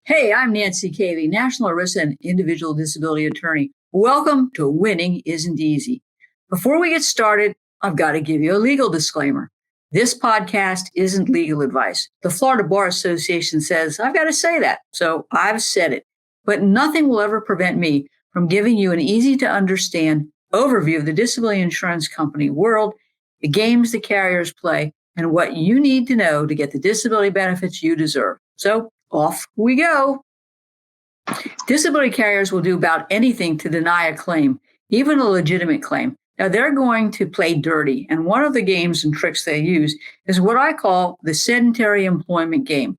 Hey, I'm Nancy Cavey, National ERISA and Individual Disability Attorney. Welcome to Winning Isn't Easy. Before we get started, I've got to give you a legal disclaimer. This podcast isn't legal advice. The Florida Bar Association says I've got to say that, so I've said it. But nothing will ever prevent me from giving you an easy-to-understand overview of the disability insurance company world, the games the carriers play, and what you need to know to get the disability benefits you deserve. So off we go. Disability carriers will do about anything to deny a claim, even a legitimate claim. Now, they're going to play dirty, and one of the games and tricks they use is what I call the sedentary employment game.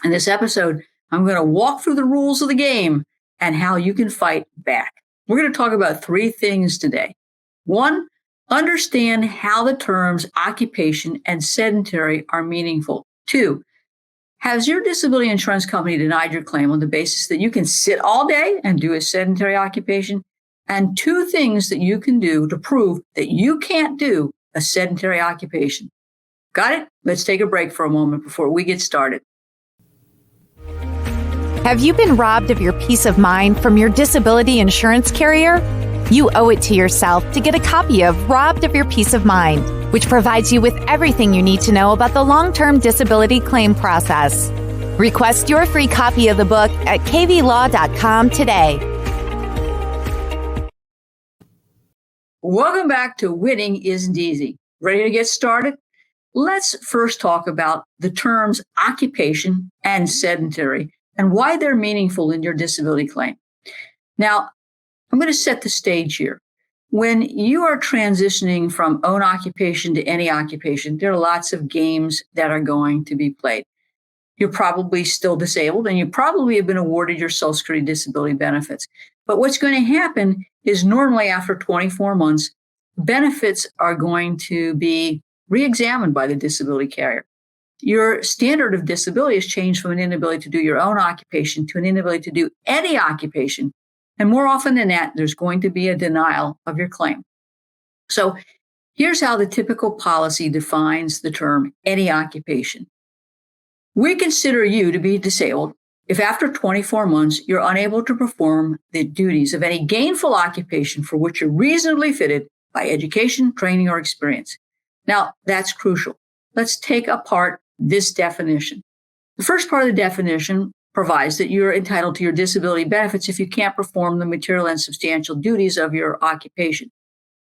In this episode, I'm going to walk through the rules of the game and how you can fight back. We're going to talk about three things today. One, understand how the terms occupation and sedentary are meaningful. Two, has your disability insurance company denied your claim on the basis that you can sit all day and do a sedentary occupation? And two things that you can do to prove that you can't do a sedentary occupation. Got it? Let's take a break for a moment before we get started. Have you been robbed of your peace of mind from your disability insurance carrier? You owe it to yourself to get a copy of Robbed of Your Peace of Mind, which provides you with everything you need to know about the long-term disability claim process. Request your free copy of the book at caveylaw.com today. Welcome back to Winning Isn't Easy. Ready to get started? Let's first talk about the terms occupation and sedentary and why they're meaningful in your disability claim. Now, I'm going to set the stage here. When you are transitioning from own occupation to any occupation, there are lots of games that are going to be played. You're probably still disabled, and you probably have been awarded your Social Security disability benefits. But what's going to happen is normally after 24 months, benefits are going to be re-examined by the disability carrier. Your standard of disability has changed from an inability to do your own occupation to an inability to do any occupation. And more often than that, there's going to be a denial of your claim. So here's how the typical policy defines the term any occupation. We consider you to be disabled if after 24 months, you're unable to perform the duties of any gainful occupation for which you're reasonably fitted by education, training, or experience. Now, that's crucial. Let's take apart this definition. The first part of the definition provides that you're entitled to your disability benefits if you can't perform the material and substantial duties of your occupation.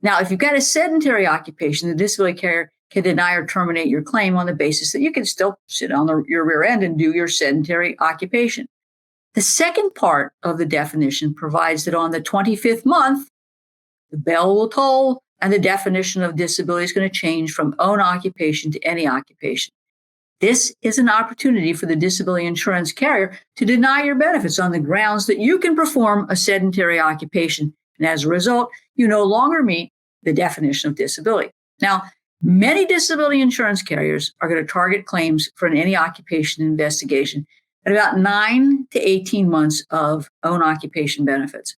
Now, if you've got a sedentary occupation, the disability carrier can deny or terminate your claim on the basis that you can still sit on your rear end and do your sedentary occupation. The second part of the definition provides that on the 25th month, the bell will toll and the definition of disability is going to change from own occupation to any occupation. This is an opportunity for the disability insurance carrier to deny your benefits on the grounds that you can perform a sedentary occupation. And as a result, you no longer meet the definition of disability. Now, many disability insurance carriers are going to target claims for an any occupation investigation at about 9 to 18 months of own occupation benefits.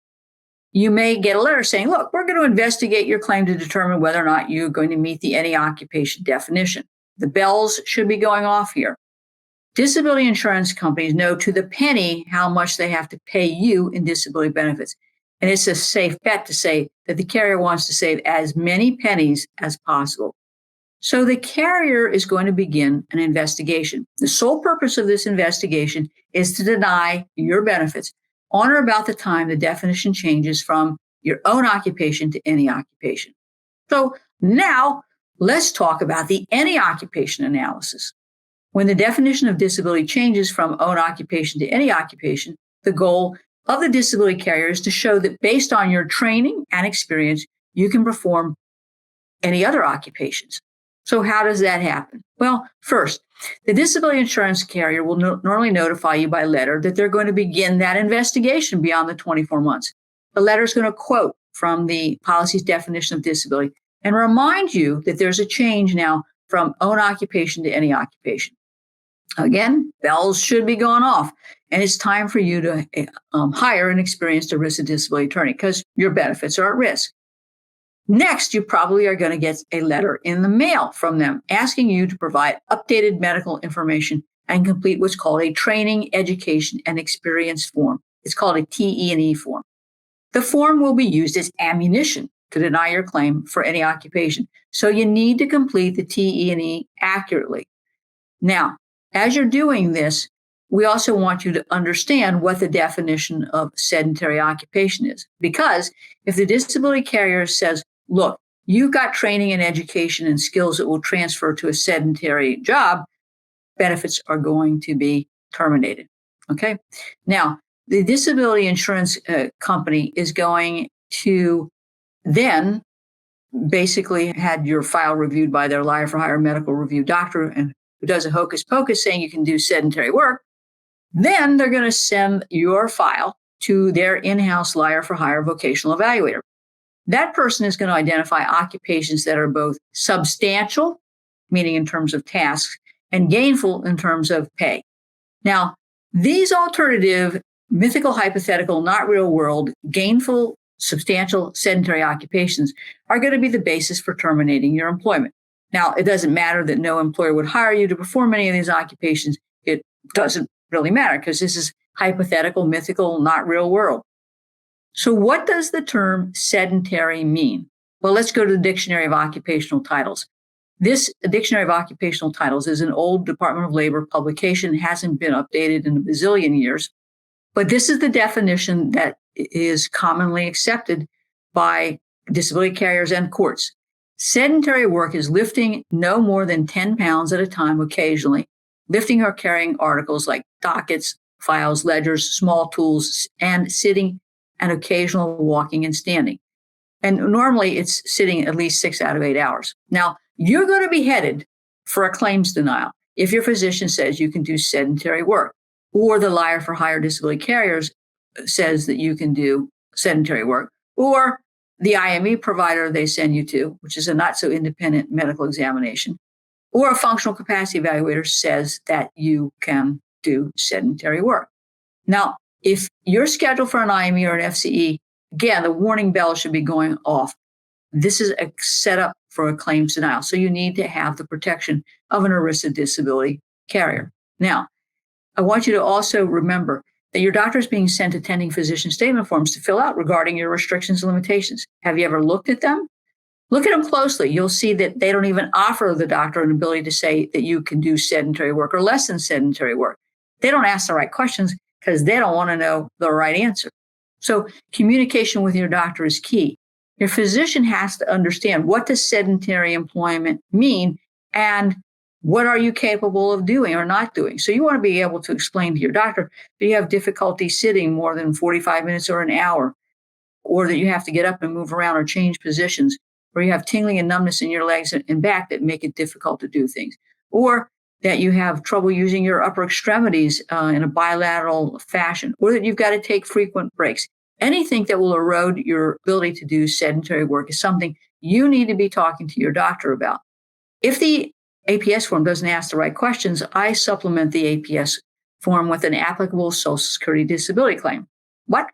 You may get a letter saying, look, we're going to investigate your claim to determine whether or not you're going to meet the any occupation definition. The bells should be going off here. Disability insurance companies know to the penny how much they have to pay you in disability benefits. And it's a safe bet to say that the carrier wants to save as many pennies as possible. So the carrier is going to begin an investigation. The sole purpose of this investigation is to deny your benefits on or about the time the definition changes from your own occupation to any occupation. So now let's talk about the any occupation analysis. When the definition of disability changes from own occupation to any occupation, the goal of the disability carrier is to show that based on your training and experience, you can perform any other occupations. So how does that happen? Well, first, the disability insurance carrier will normally notify you by letter that they're going to begin that investigation beyond the 24 months. The letter is going to quote from the policy's definition of disability and remind you that there's a change now from own occupation to any occupation. Again, bells should be going off, and it's time for you to hire an experienced ERISA disability attorney because your benefits are at risk. Next, you probably are going to get a letter in the mail from them asking you to provide updated medical information and complete what's called a training, education, and experience form. It's called a TE&E form. The form will be used as ammunition to deny your claim for any occupation. So you need to complete the TE&E accurately. Now, as you're doing this, we also want you to understand what the definition of sedentary occupation is. Because if the disability carrier says, look, you've got training and education and skills that will transfer to a sedentary job, benefits are going to be terminated. Okay. Now, the disability insurance company is going to then basically had your file reviewed by their liar for hire medical review doctor and who does a hocus pocus saying you can do sedentary work. Then they're going to send your file to their in-house liar for hire vocational evaluator. That person is going to identify occupations that are both substantial, meaning in terms of tasks, and gainful in terms of pay. Now, these alternative, mythical, hypothetical, not real world, gainful, substantial, sedentary occupations are going to be the basis for terminating your employment. Now, it doesn't matter that no employer would hire you to perform any of these occupations. It doesn't really matter because this is hypothetical, mythical, not real world. So what does the term sedentary mean? Well, let's go to the Dictionary of Occupational Titles. This Dictionary of Occupational Titles is an old Department of Labor publication. It hasn't been updated in a bazillion years. But this is the definition that is commonly accepted by disability carriers and courts. Sedentary work is lifting no more than 10 pounds at a time occasionally, lifting or carrying articles like dockets, files, ledgers, small tools, and sitting and occasional walking and standing. And normally it's sitting at least 6 out of 8 hours. Now, you're going to be headed for a claims denial if your physician says you can do sedentary work, or the liar for hire disability carriers says that you can do sedentary work, or the IME provider they send you to, which is a not so independent medical examination, or a functional capacity evaluator says that you can do sedentary work. Now, if you're scheduled for an IME or an FCE, again, the warning bell should be going off. This is a setup for a claims denial. So you need to have the protection of an ERISA disability carrier. Now, I want you to also remember that your doctor is being sent attending physician statement forms to fill out regarding your restrictions and limitations. Have you ever looked at them? Look at them closely. You'll see that they don't even offer the doctor an ability to say that you can do sedentary work or less than sedentary work. They don't ask the right questions because they don't want to know the right answer. So communication with your doctor is key. Your physician has to understand what does sedentary employment mean and what are you capable of doing or not doing. So you want to be able to explain to your doctor that you have difficulty sitting more than 45 minutes or an hour, or that you have to get up and move around or change positions, or you have tingling and numbness in your legs and back that make it difficult to do things, or that you have trouble using your upper extremities in a bilateral fashion, or that you've got to take frequent breaks. Anything that will erode your ability to do sedentary work is something you need to be talking to your doctor about. If the APS form doesn't ask the right questions, I supplement the APS form with an applicable Social Security disability claim. What?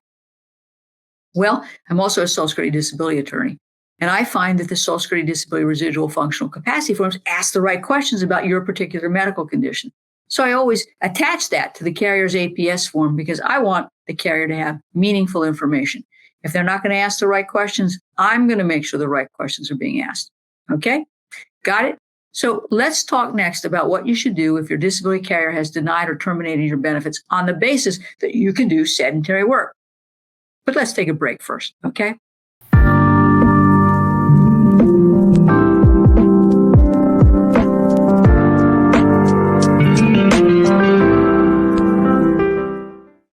Well, I'm also a Social Security disability attorney, and I find that the Social Security disability residual functional capacity forms ask the right questions about your particular medical condition. So I always attach that to the carrier's APS form because I want the carrier to have meaningful information. If they're not going to ask the right questions, I'm going to make sure the right questions are being asked. Okay? Got it? So let's talk next about what you should do if your disability carrier has denied or terminated your benefits on the basis that you can do sedentary work. But let's take a break first, okay?